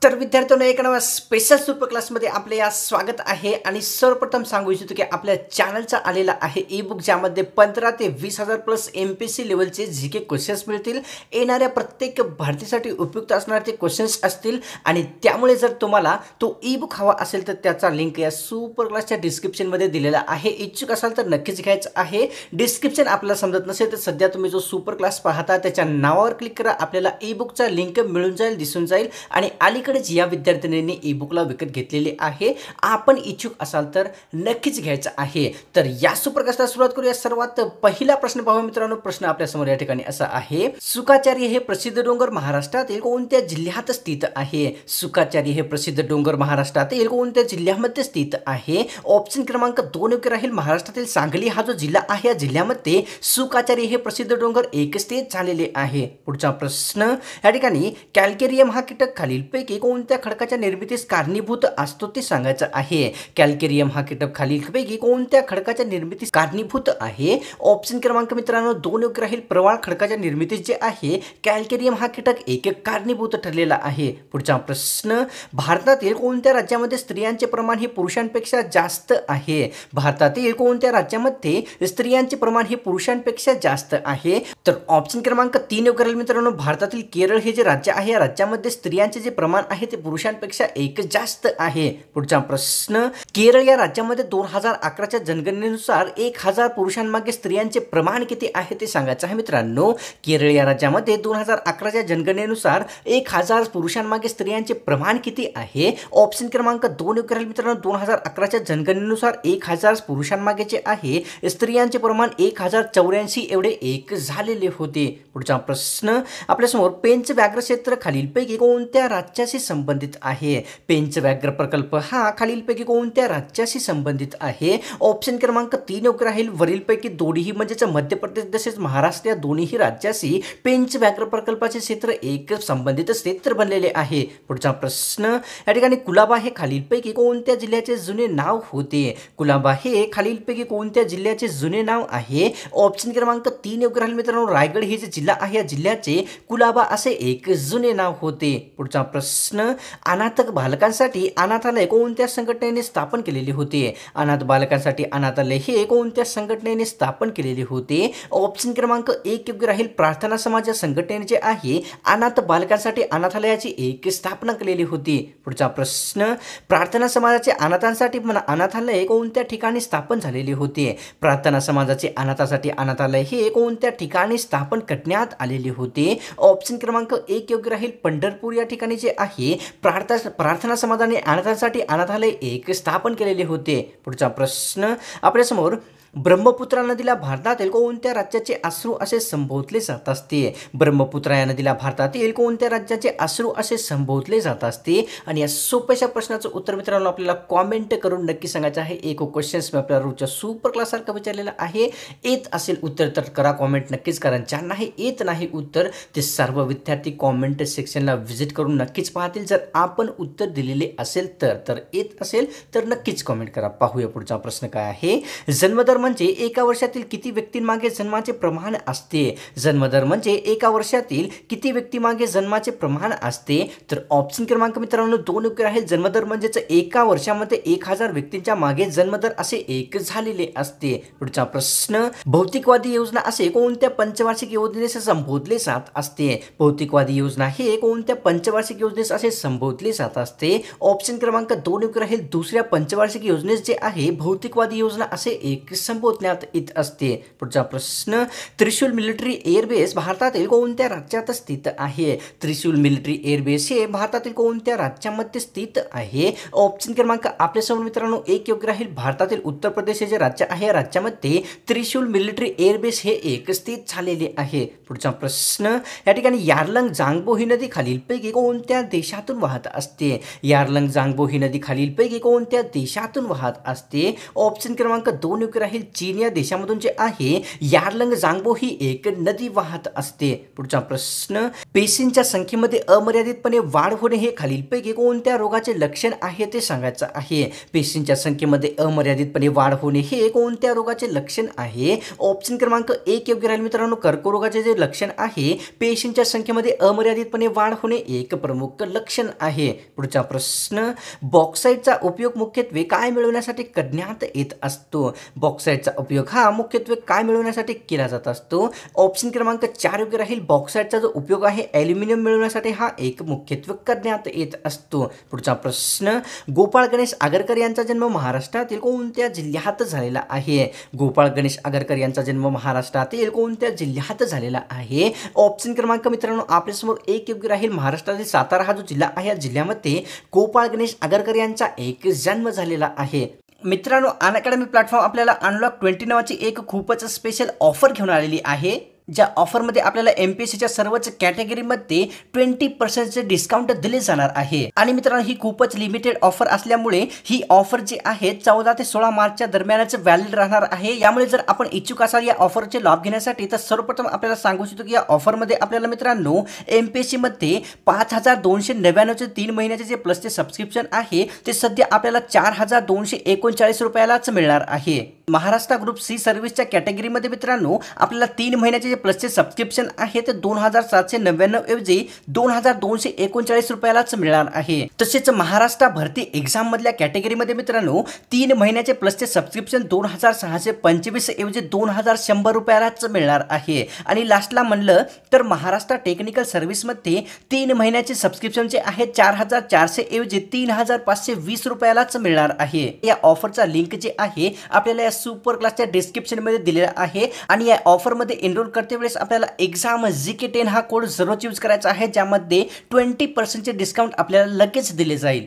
तर विद्यार्थ्यांनो एका नव्या स्पेशल सुपर क्लासमध्ये आपले या स्वागत आहे आणि सर्वप्रथम सांगू इच्छितो की आपल्या चॅनलचा आलेला आहे ई बुक ज्यामध्ये 15 ते 20,000 प्लस एमपीसी लेवलचे जीके क्वेश्चन्स मिळतील। येणाऱ्या प्रत्येक भरतीसाठी उपयुक्त असणारे ते क्वेश्चन्स असतील आणि त्यामुळे जर तुम्हाला तो ई बुक हवा असेल तर त्याचा लिंक या सुपर क्लासच्या डिस्क्रिप्शनमध्ये दिलेला आहे। इच्छुक असाल तर नक्कीच घ्यायचं आहे। डिस्क्रिप्शन आपल्याला समजत नसेल तर सध्या तुम्ही जो सुपर क्लास पाहता त्याच्या नावावर क्लिक करा, आपल्याला ई बुकचा लिंक मिळून जाईल, दिसून जाईल आणि अलीकडे या विद्यार्थ्यांनी ई बुकला विकत घेतलेले आहे। आपण इच्छुक असाल तर नक्कीच घ्यायचं आहे। तर या सुपर क्लासला सुरुवात करूया। सर्वात पहिला प्रश्न पाहू मित्रांनो। प्रश्न आपल्या समोर या ठिकाणी असा आहे, सुखाचारी हे प्रसिद्ध डोंगर महाराष्ट्रातील कोणत्या जिल्ह्यात स्थित आहे? सुखाचारी हे प्रसिद्ध डोंगर महाराष्ट्रातील कोणत्या जिल्ह्यामध्ये स्थित आहे? ऑप्शन क्रमांक 2 योग्य राहील। महाराष्ट्रातील सांगली हा जो जिल्हा आहे या जिल्ह्यामध्ये सुखाचारी हे प्रसिद्ध डोंगर एक स्थित झालेले आहे। पुढचा प्रश्न या ठिकाणी कॅल्केरियम हा कीटक खालीलपैकी कोणत्या खडकाच्या निर्मितीस कारणीभूत असतो ते सांगायचं आहे। कॅल्केरियम हा कीटक खालीलपैकी कोणत्या खडकाच्या निर्मितीस कारणीभूत आहे? ऑप्शन क्रमांक मित्रांनो 2 योग्य राहील। प्रवाळ खडकाच्या निर्मितीस जे आहे कॅल्केरियम हा कीटक एक कारणीभूत ठरलेला आहे। पुढचा प्रश्न, भारतातील कोणत्या राज्यामध्ये स्त्रियांचे प्रमाण हे पुरुषांपेक्षा जास्त आहे? भारतातील कोणत्या राज्यामध्ये स्त्रियांचे प्रमाण हे पुरुषांपेक्षा जास्त आहे? तर ऑप्शन क्रमांक 3 योग्य राहील मित्रांनो। भारतातील केरळ हे जे राज्य आहे या राज्यामध्ये स्त्रियांचे जे प्रमाण आहे ते पुरुषांपेक्षा एक जास्त आहे। पुढचा प्रश्न, केरळ या राज्यामध्ये 2011च्या जनगणनेनुसार 1000 पुरुषांमागे स्त्रियांचे प्रमाण किती आहे ते सांगायचं आहे मित्रांनो। केरळ या राज्यामध्ये 2011च्या जनगणनेनुसार 1000 पुरुषांमागे स्त्रियांचे प्रमाण किती आहे? ऑप्शन क्रमांक 2 योग्य राहील मित्रांनो। 2011च्या जनगणनेनुसार 1000 पुरुषांमागे जे आहे स्त्रियांचे प्रमाण 1084 एवढे एक झालेले होते। पुढचा प्रश्न आपल्यासमोर, पेंच व्याघ्र क्षेत्र खालीलपैकी कोणत्या राज्याशी संबंधित आहे? पेंच व्याघ्र प्रकल्प हा खालीलपैकी कोणत्या राज्याशी संबंधित आहे? ऑप्शन क्रमांक 3 योग्य राहील। वरीलपैकी दोन्ही म्हणजेच मध्य प्रदेश तसेच महाराष्ट्र या दोन्ही राज्याशी पेंच व्याघ्र प्रकल्पाचे क्षेत्र एक संबंधित क्षेत्र बनलेले आहे। पुढचा प्रश्न या ठिकाणी, कुलाबा हे खालीलपैकी कोणत्या जिल्ह्याचे जुने नाव होते? कुलाबा हे खालीलपैकी कोणत्या जिल्ह्याचे जुने नाव आहे? ऑप्शन क्रमांक 3 योग्य राहील मित्रांनो। रायगड हे जे जिल्हा आहे या जिल्ह्याचे कुलाबा असे एक जुने नाव होते। पुढचा प्रश्न, अनाथ बालकांसाठी अनाथालय कोणत्या संघटनेने स्थापन केलेले होते? अनाथ बालकांसाठी अनाथालय हे कोणत्या संघटनेने स्थापन केलेले होते? ऑप्शन क्रमांक 1 योग्य राहील। प्रार्थना समाज या संघटनेने जे आहे अनाथ बालकांसाठी अनाथालयाची एक स्थापना केलेली होती। पुढचा प्रश्न, प्रार्थना समाजाचे अनाथांसाठी अनाथालय कोणत्या ठिकाणी स्थापन झालेले होते? प्रार्थना समाजाचे अनाथांसाठी अनाथालय हे कोणत्या ठिकाणी स्थापन करण्यात आलेले होते? ऑप्शन क्रमांक 1 योग्य राहील। पंढरपूर या ठिकाणी जे आहे प्रार्थना समाजाने अनाथांसाठी अनाथालय एक स्थापन केलेले होते। पुढचा प्रश्न आपल्यासमोर, ब्रह्मपुत्रा नदीला भारतातील कोणत्या राज्याचे अश्रू असे संबोधले जात असते? ब्रह्मपुत्रा या नदीला भारतातील कोणत्या राज्याचे अश्रू असे संबोधले जात असते? आणि या सोप्याशा प्रश्नाचं उत्तर मित्रांनो आपल्याला कॉमेंट करून नक्की सांगायचं आहे। एक क्वेश्चन्स मी आपल्याला रोजच्या सुपर क्लास सारखा विचारलेला आहे। येत असेल उत्तर तर करा कॉमेंट नक्कीच, कारण ज्यांना येत नाही उत्तर ते सर्व विद्यार्थी कॉमेंट सेक्शनला व्हिजिट करून नक्कीच पाहतील। जर आपण उत्तर दिलेले असेल तर येत असेल तर नक्कीच कॉमेंट करा। पाहूया पुढचा प्रश्न काय आहे। जन्मदर म्हणजे एका वर्षातील किती व्यक्तींमागे जन्माचे प्रमाण असते? जन्मदर म्हणजे एका वर्षातील किती व्यक्तीमागे जन्माचे प्रमाण असते? तर ऑप्शन क्रमांक मित्रांनो 2 योग्य राहील। जन्मदर म्हणजेच एका वर्षामध्ये 1000 व्यक्तींच्या मागे जन्मदर असे एक झालेले असते। पुढचा प्रश्न, भौतिकवादी योजना असे कोणत्या पंचवार्षिक योजनेस संबोधले जात असते? भौतिकवादी योजना हे कोणत्या पंचवार्षिक योजनेस असे संबोधले जात असते? ऑप्शन क्रमांक 2 योग्य राहील। दुसऱ्या पंचवार्षिक योजनेस जे आहे भौतिकवादी योजना असे एक संबोधण्यात येत असते। पुढचा प्रश्न, त्रिशूल मिलिटरी एअरबेस भारतातील कोणत्या राज्यात स्थित आहे? त्रिशूल मिलिटरी एअरबेस हे भारतातील कोणत्या राज्यामध्ये स्थित आहे? ऑप्शन क्रमांक आपल्यासमोर मित्रांनो 1 योग्य राहील। भारतातील उत्तर प्रदेश हे जे राज्य आहे या राज्यामध्ये त्रिशूल मिलिटरी एअरबेस हे एक स्थित झालेले आहे। पुढचा प्रश्न या ठिकाणी, यारलंग जांगबो ही नदी खालीलपैकी कोणत्या देशातून वाहत असते? यारलंग जांगबो ही नदी खालीलपैकी कोणत्या देशातून वाहत असते? ऑप्शन क्रमांक 2 योग्य राहील। राहील चीन या देशामधून जे आहे यार्लंग जांगबो ही एक नदी वाहत असते. पुढचा प्रश्न, पेशींच्या संख्येमध्ये अमर्यादितपणे वाढ होणे हे खालीलपैकी कोणत्या रोगाचे लक्षण आहे ते सांगायचं आहे. पेशींच्या संख्येमध्ये अमर्यादितपणे वाढ होणे हे कोणत्या रोगाचे लक्षण आहे. ऑप्शन क्रमांक 1 योग्य राहील मित्रांनो. कर्करोगाचे जे लक्षण आहे पेशींच्या संख्येमध्ये अमर्यादितपणे वाढ होणे एक प्रमुख लक्षण आहे. पुढचा प्रश्न, बॉक्साईटचा उपयोग मुख्यत्वे काय मिळवण्यासाठी करण्यात येत असतो. बॉक्साईटचा उपयोग हा मुख्यत्वे काय मिळवण्यासाठी केला जात असतो. ऑप्शन क्रमांक 4 योग्य राहील. बॉक्साईटचा जो उपयोग आहे ॲल्युमिनियम मिळवण्यासाठी हा एक मुख्यत्वे करण्यात येत असतो. पुढचा प्रश्न, गोपाळ गणेश आगरकर यांचा जन्म महाराष्ट्रातील कोणत्या जिल्ह्यात झालेला आहे. गोपाळ गणेश आगरकर यांचा जन्म महाराष्ट्रातील कोणत्या जिल्ह्यात झालेला आहे. ऑप्शन क्रमांक मित्रांनो आपल्यासमोर 1 योग्य राहील. महाराष्ट्रातील सातारा हा जो जिल्हा आहे या जिल्ह्यामध्ये गोपाळ गणेश आगरकर यांचा एक जन्म झालेला आहे. मित्रांनो, अनअकॅडमी प्लॅटफॉर्म आपल्याला अनलॉक 20 नावाची एक खूपच स्पेशल ऑफर घेऊन आलेली आहे. ज्या ऑफरमध्ये आपल्याला MPSCच्या सर्वच कॅटेगरीमध्ये 20% डिस्काउंट दिले जाणार आहे. आणि मित्रांनो, ही खूपच लिमिटेड ऑफर असल्यामुळे ही ऑफर जी आहे 14 ते 16 मार्चच्या दरम्यानच व्हॅलिड राहणार आहे. यामुळे जर आपण इच्छुक असाल या ऑफरचे लाभ घेण्यासाठी तर सर्वप्रथम आपल्याला सांगू इच्छितो की या ऑफरमध्ये आपल्याला मित्रांनो MPSCमध्ये 5299चे 3 महिन्याचे जे प्लसचे सबस्क्रिप्शन आहे ते सध्या आपल्याला 4239 रुपयालाच मिळणार आहे. महाराष्ट्र ग्रुप C सर्व्हिसच्या कॅटेगरीमध्ये मित्रांनो आपल्याला 3 महिन्याचे प्लसचे सबस्क्रिप्शन आहे ते 2799 ऐवजी 2239 रुपयालाच मिळणार आहे. तसेच महाराष्ट्र भरती एक्झाम मधल्या कॅटेगरीमध्ये मित्रांनो 3 महिन्याचे प्लसचे सबस्क्रिप्शन 2625 ऐवजी 2100 रुपयालाच मिळणार आहे. आणि लास्टला म्हणलं तर महाराष्ट्र टेक्निकल सर्व्हिसमध्ये 3 महिन्याचे सबस्क्रिप्शनचे आहे 4400 ऐवजी 3520 रुपयालाच मिळणार आहे. या ऑफरचा लिंक जे आहे आपल्याला या सुपर क्लासच्या डिस्क्रिप्शन मध्ये दिलेला आहे. आणि या ऑफर मध्ये एनरोल करते वेळेस आपल्याला एक्झाम GK10 हा कोड जरूर यूज करायचा आहे, ज्यामध्ये 20% डिस्काउंट आपल्याला लगेच दिले जाईल.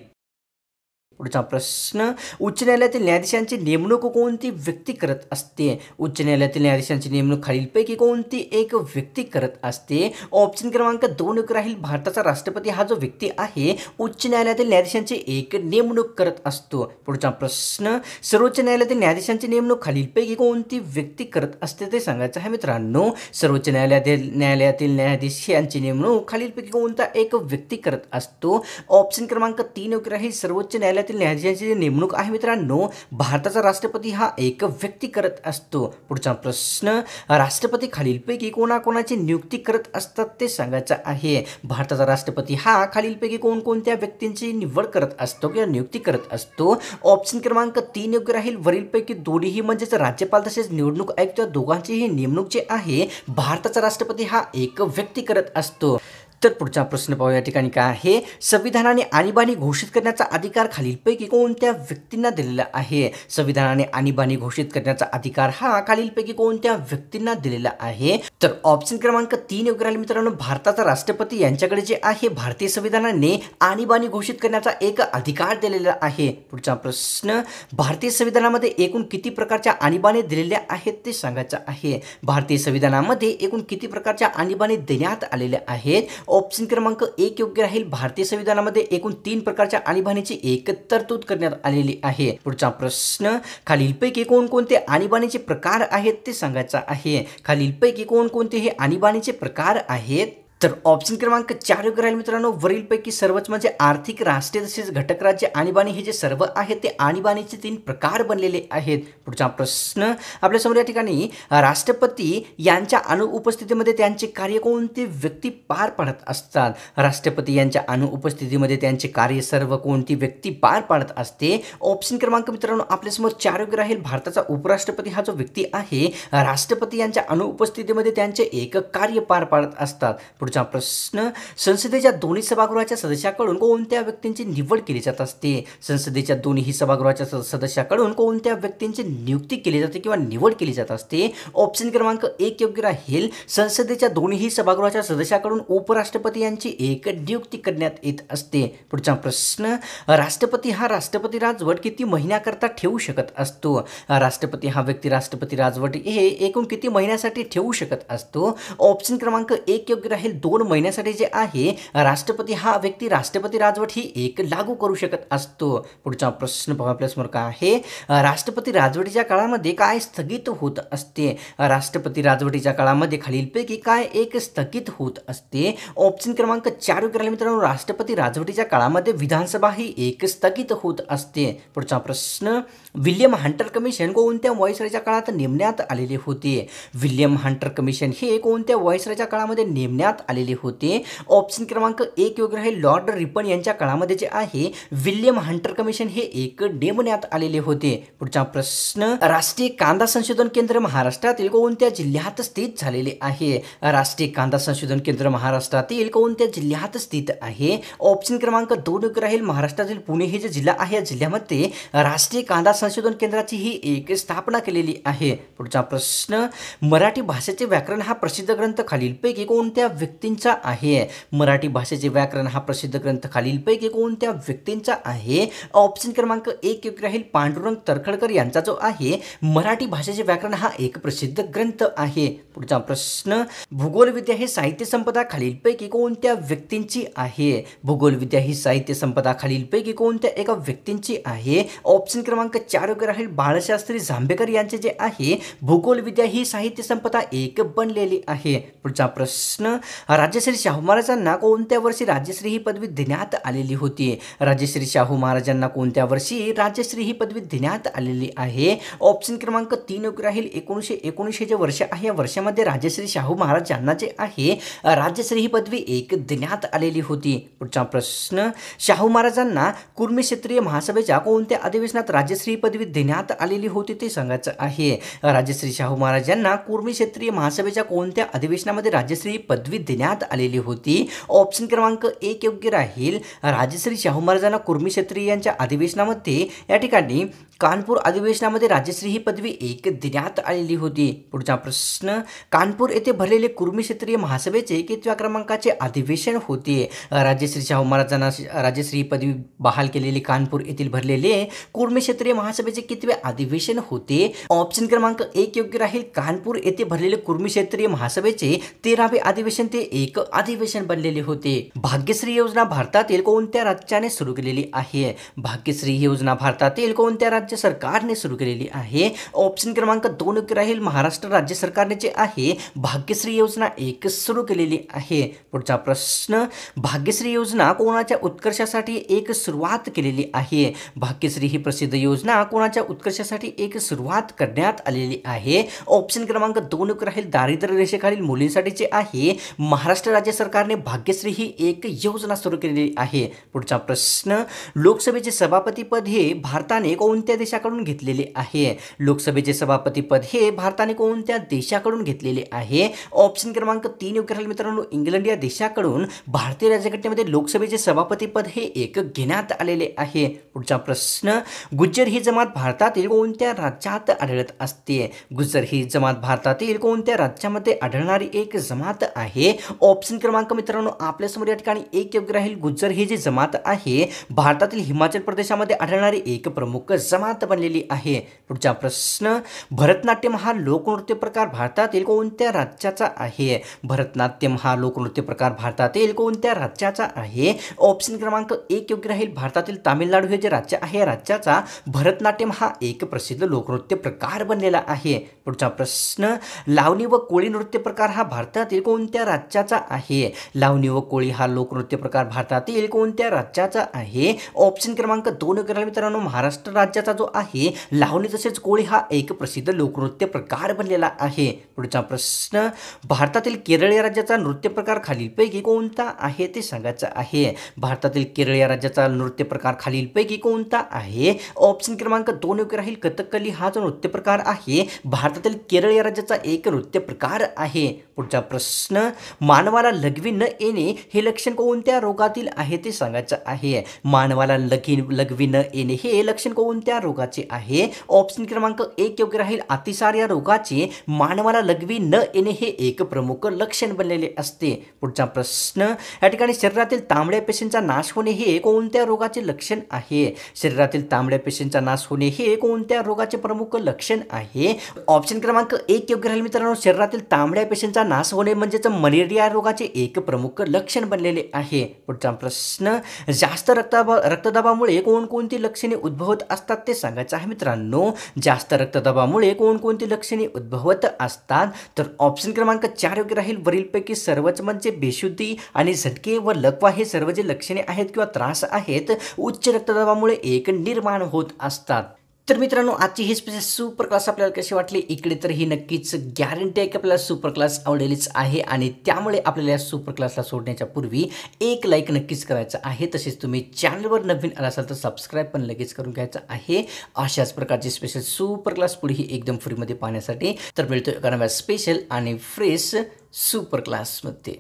पुढचा प्रश्न, उच्च न्यायालयातील न्यायाधीशांची नेमणूक कोणती व्यक्ती करत असते. उच्च न्यायालयातील न्यायाधीशांची नेमणूक खालीलपैकी कोणती एक व्यक्ती करत असते. ऑप्शन क्रमांक 2 राहील. भारताचा राष्ट्रपती हा जो व्यक्ती आहे उच्च न्यायालयातील न्यायाधीशांची एक नेमणूक करत असतो. पुढचा प्रश्न, सर्वोच्च न्यायालयातील न्यायाधीशांची नेमणूक खालीलपैकी कोणती व्यक्ती करत असते ते सांगायचं आहे. मित्रांनो, सर्वोच्च न्यायालयातील न्यायाधीश यांची नेमणूक खालीलपैकी कोणता एक व्यक्ती करत असतो. ऑप्शन क्रमांक 3 राहील. सर्वोच्च न्यायालयातील न्यायाधीशांची नेमणूक आहे मित्रांनो भारताचा राष्ट्रपती हा एक व्यक्ती करत असतो. पुढचा प्रश्न, राष्ट्रपती खालीलपैकी कोणाकोणाची नियुक्ती करत असतात ते सांगायचं आहे. भारताचा राष्ट्रपती हा खालीलपैकी कोणकोणत्या व्यक्तींची निवड करत असतो किंवा नियुक्ती करत असतो. ऑप्शन क्रमांक 3 योग्य राहील. वरीलपैकी दोन्हीही म्हणजेच राज्यपाल तसेच निवडणूक आयुक्त दोघांचीही नेमणूक जे आहे भारताचा राष्ट्रपती हा एक व्यक्ती करत असतो. तर पुढचा प्रश्न पाहूया. या ठिकाणी काय आहे, संविधानाने आणीबाणी घोषित करण्याचा अधिकार खालीलपैकी कोणत्या व्यक्तींना दिलेला आहे. संविधानाने आणीबाणी घोषित करण्याचा अधिकार हा खालीलपैकी कोणत्या व्यक्तींना दिलेला आहे. तर ऑप्शन क्रमांक 3 योग्य राहील मित्रांनो. भारताचा राष्ट्रपती यांच्याकडे जे आहे भारतीय संविधानाने आणीबाणी घोषित करण्याचा एक अधिकार दिलेला आहे. पुढचा प्रश्न, भारतीय संविधानामध्ये एकूण किती प्रकारच्या आणीबाणी दिलेल्या आहेत ते सांगायचं आहे. भारतीय संविधानामध्ये एकूण किती प्रकारच्या आणीबाणी देण्यात आलेल्या आहेत. ऑप्शन क्रमांक 1 योग्य राहील. भारतीय संविधानामध्ये एकूण 3 प्रकारच्या आणीबाणीची एक तरतूद करण्यात आलेली आहे. पुढचा प्रश्न, खालीलपैकी कोणकोणते आणीबाणीचे प्रकार आहेत ते सांगायचं आहे. खालीलपैकी कोणकोणते हे आणीबाणीचे प्रकार आहेत. तर ऑप्शन क्रमांक 4 योग्य राहील मित्रांनो. वरीलपैकी सर्वच म्हणजे आर्थिक, राष्ट्रीय तसेच घटक राज्य आणीबाणी हे जे सर्व आहेत ते आणीबाणीचे 3 प्रकार बनलेले आहेत. पुढचा प्रश्न आपल्यासमोर या ठिकाणी, राष्ट्रपती यांच्या अनुपस्थितीमध्ये त्यांचे कार्य कोणती व्यक्ती पार पाडत असतात. राष्ट्रपती यांच्या अनुपस्थितीमध्ये त्यांचे कार्य सर्व कोणती व्यक्ती पार पाडत असते. ऑप्शन क्रमांक मित्रांनो आपल्यासमोर 4 योग्य राहील. भारताचा उपराष्ट्रपती हा जो व्यक्ती आहे राष्ट्रपती यांच्या अनुपस्थितीमध्ये त्यांचे एक कार्य पार पाडत असतात. पुढचा प्रश्न, संसदेच्या दोन्ही सभागृहाच्या सदस्याकडून कोणत्या व्यक्तींची निवड केली जात असते. संसदेच्या दोन्ही सभागृहाच्या सदस्याकडून कोणत्या व्यक्तींची नियुक्ती केली जाते किंवा निवड केली जात असते. ऑप्शन क्रमांक 1 योग्य राहील. संसदेच्या दोन्ही सभागृहाच्या सदस्याकडून उपराष्ट्रपती यांची एक नियुक्ती करण्यात येत असते. पुढचा प्रश्न, राष्ट्रपती हा राष्ट्रपती राजवट किती महिन्याकरता ठेवू शकत असतो. राष्ट्रपती हा व्यक्ती राष्ट्रपती राजवट हे एकूण किती महिन्यासाठी ठेवू शकत असतो. ऑप्शन क्रमांक 1 योग्य राहील. 2 महिन्यासाठी जे आहे राष्ट्रपती हा व्यक्ती राष्ट्रपती राजवट ही एक लागू करू शकत असतो. पुढचा प्रश्न पाहू आपल्यासमोर काय आहे, राष्ट्रपती राजवटीच्या काळामध्ये काय स्थगित होत असते. राष्ट्रपती राजवटीच्या काळामध्ये खालीलपैकी काय एक स्थगित होत असते. ऑप्शन क्रमांक 4 विचारले मित्रांनो, राष्ट्रपती राजवटीच्या काळामध्ये विधानसभा ही एक स्थगित होत असते. पुढचा प्रश्न, विल्यम हंटर कमिशन कोणत्या व्हाईसरॉयच्या काळात नेमण्यात आलेले होते. विल्यम हंटर कमिशन हे कोणत्या व्हाईसरॉयच्या काळामध्ये नेमण्यात आलेले होते. ऑप्शन क्रमांक 1 योग्य आहे, लॉर्ड रिपन यांच्या काळामध्ये जे आहे विल्यम हंटर कमिशन हे एक नेमण्यात आलेले होते. पुढचा प्रश्न, राष्ट्रीय कांदा संशोधन केंद्र महाराष्ट्रातील कोणत्या जिल्ह्यात स्थित झालेले आहे. राष्ट्रीय कांदा संशोधन केंद्र महाराष्ट्रातील कोणत्या जिल्ह्यात स्थित आहे. ऑप्शन क्रमांक 2 योग्य राहील, महाराष्ट्रातील पुणे हे जे जिल्हा आहे या जिल्ह्यामध्ये राष्ट्रीय कांदा संशोधन केंद्राची ही एक स्थापना केलेली आहे. पुढचा प्रश्न, मराठी भाषेचे व्याकरण हा प्रसिद्ध ग्रंथ खालीलपैकी कोणत्या व्यक्तींचा आहे. मराठी भाषेचे व्याकरण हा प्रसिद्ध ग्रंथ खालीलपैकी कोणत्या व्यक्तींचा आहे. ऑप्शन क्रमांक 1 योग्य राहील, पांडुरंग तर्खडकर यांचा जो आहे मराठी भाषेचे व्याकरण हा एक प्रसिद्ध ग्रंथ आहे. पुढचा प्रश्न, भूगोलविद्या ही साहित्य संपदा खालीलपैकी कोणत्या व्यक्तींची आहे. भूगोलविद्या ही साहित्य संपदा खालीलपैकी कोणत्या एका व्यक्तींची आहे. ऑप्शन क्रमांक 4 योग्य राहील, बाळशास्त्री जांभेकर यांचे जे आहे भूगोलविद्या ही साहित्य संपदा एक बनलेली आहे. पुढचा प्रश्न, राजश्री शाहू महाराजांना कोणत्या वर्षी राजश्री ही पदवी देण्यात आलेली होती. राजश्री शाहू महाराजांना कोणत्या वर्षी राजश्री ही पदवी देण्यात आलेली आहे. ऑप्शन क्रमांक 3 योग्य राहील, 1919 हे जे वर्ष आहे या वर्षामध्ये राजश्री शाहू महाराज यांना जे आहे राजश्री ही पदवी एक देण्यात आलेली होती. पुढचा प्रश्न, शाहू महाराजांना कुर्मी क्षेत्रीय महासभेच्या कोणत्या अधिवेशनात राजश्री ही पदवी देण्यात आलेली होती ते सांगायचं आहे. राजश्री शाहू महाराज यांना कुर्मी क्षेत्रीय महासभेच्या कोणत्या अधिवेशनामध्ये राजश्री ही पदवी देण्यात आलेली होती. ऑप्शन क्रमांक 1 योग्य राहील, राजश्री शाहू महाराजांना कुर्मी क्षेत्रीयांच्या अधिवेशनामध्ये या ठिकाणी कानपूर अधिवेशनामध्ये राजश्री ही पदवी एक देण्यात आलेली होती. पुढचा प्रश्न, कानपूर येथे भरलेले कुर्मी क्षेत्रीय महासभेचे कितव्या क्रमांकाचे अधिवेशन होते. राजश्री शाहू महाराजांना राजश्री पदवी बहाल केलेले कानपूर येथील भरलेले कुर्मी क्षेत्रीय महासभेचे कितवे अधिवेशन होते. ऑप्शन क्रमांक 1 योग्य राहील, कानपूर येथे भरलेले कुर्मी क्षेत्रीय महासभेचे 13वे अधिवेशन ते एक अधिवेशन बनलेले होते. भाग्यश्री योजना भारतातील कोणत्या राज्याने सुरू केलेली आहे. भाग्यश्री योजना भारतातील कोणत्या राज्य सरकारने सुरू केलेली आहे. ऑप्शन क्रमांक 2 योग्य राहील, महाराष्ट्र राज्य सरकारने जे आहे भाग्यश्री योजना एक सुरू केलेली आहे. पुढचा प्रश्न, भाग्यश्री योजना कोणाच्या उत्कर्षासाठी एक सुरुवात केलेली आहे. भाग्यश्री ही प्रसिद्ध योजना कोणाच्या उत्कर्षासाठी एक सुरुवात करण्यात आलेली आहे. ऑप्शन क्रमांक 2 योग्य राहील, दारिद्र्य रेषेखालील मुलींसाठी जे आहे महाराष्ट्र राज्य सरकारने भाग्यश्री ही एक योजना सुरू केलेली आहे. पुढचा प्रश्न, लोकसभेचे सभापतीपद हे भारताने कोणत्या देशाकडून घेतलेले आहे. लोकसभेचे सभापतीपद हे भारताने कोणत्या देशाकडून घेतलेले आहे. ऑप्शन क्रमांक 3 योग्य राहील मित्रांनो, इंग्लंड या देशाकडून भारतीय राज्यघटनेमध्ये लोकसभेचे सभापतीपद हे एक घेण्यात आलेले आहे. पुढचा प्रश्न, गुज्जर ही जमात भारतातील कोणत्या राज्यात आढळत असते. गुज्जर ही जमात भारतातील कोणत्या राज्यामध्ये आढळणारी एक जमात आहे. ऑप्शन क्रमांक मित्रांनो आपल्यासमोर या ठिकाणी 1 योग्य राहील, गुज्जर ही जी जमात आहे भारतातील हिमाचल प्रदेशामध्ये आढळणारी एक प्रमुख जमात बनलेली आहे. पुढचा प्रश्न, भरतनाट्यम हा लोकनृत्य प्रकार भारतातील कोणत्या राज्याचा आहे. भरतनाट्यम हा लोकनृत्य प्रकार भारतातील कोणत्या राज्याचा आहे. ऑप्शन क्रमांक 1 योग्य राहील, भारतातील तामिळनाडू हे जे राज्य आहे राज्याचा भरतनाट्यम हा एक प्रसिद्ध लोकनृत्य प्रकार बनलेला आहे. पुढचा प्रश्न, लावणी व कोळी नृत्य प्रकार हा भारतातील कोणत्या राज्याचा आहे. लावणी व कोळी हा लोकनृत्य प्रकार भारतातील कोणत्या राज्याचा आहे. ऑप्शन क्रमांक 2 योग्य राहील मित्रांनो, महाराष्ट्र राज्याचा जो आहे लावणी तसेच कोळी हा एक प्रसिद्ध लोकनृत्य प्रकार बनलेला आहे. पुढचा प्रश्न, भारतातील केरळ या राज्याचा नृत्य प्रकार खालीलपैकी कोणता आहे ते सांगायचं आहे. भारतातील केरळ या राज्याचा नृत्य प्रकार खालीलपैकी कोणता आहे. ऑप्शन क्रमांक 2 योग्य राहील, कथकली हा जो नृत्य प्रकार आहे भारतातील केरळ या राज्याचा एक नृत्य प्रकार आहे. पुढचा प्रश्न, मानवाला लघवी न येणे हे लक्षण कोणत्या रोगातील आहे ते सांगायचं आहे. मानवाला लघवी न येणे हे लक्षण कोणत्या रोगाचे आहे? ऑप्शन क्रमांक 1 योग्य राहील. अतिसार या रोगाचे मानवाला लघवी न येणे हे एक प्रमुख लक्षण बनलेले असते. पुढचा प्रश्न, या ठिकाणी शरीरातील तांबड्या पेशींचा नाश होणे हे कोणत्या रोगाचे लक्षण आहे? शरीरातील तांबड्या पेशींचा नाश होणे हे कोणत्या रोगाचे प्रमुख लक्षण आहे? ऑप्शन क्रमांक 1 योग्य राहील मित्रांनो. शरीरातील तांबड्या पेशींचा नाश होणे म्हणजेच मलेरिया रोगाचे एक प्रमुख लक्षण बनलेले आहे. पुढचा प्रश्न, जास्त रक्तदाबामुळे कोणकोणती लक्षणे उद्भवत असतात ते सांगायचं आहे मित्रांनो. जास्त रक्तदाबामुळे कोणकोणती लक्षणे उद्भवत असतात? तर ऑप्शन क्रमांक 4 योग्य राहील. वरीलपैकी सर्वच म्हणजे बेशुद्धी आणि झटके व लकवा हे सर्व जे लक्षणे आहेत किंवा त्रास आहेत उच्च रक्तदाबामुळे एक निर्माण होत असतात. तर मित्रांनो, आजची ही स्पेशल सुपर क्लास आपल्याला कशी वाटली इकडे तर ही नक्कीच गॅरंटी आहे की आपल्याला सुपर क्लास आवडेलच आहे आणि त्यामुळे आपल्याला या सुपर क्लासला सोडण्याच्या पूर्वी एक लाईक नक्कीच करायचं आहे. तसेच तुम्ही चॅनलवर नवीन आला असाल तर सबस्क्राईब पण लगेच करून घ्यायचं आहे. अशाच प्रकारची स्पेशल सुपर क्लास पुढेही एकदम फ्रीमध्ये पाहण्यासाठी तर मिळतो एका नव्या स्पेशल आणि फ्रेश सुपर क्लासमध्ये.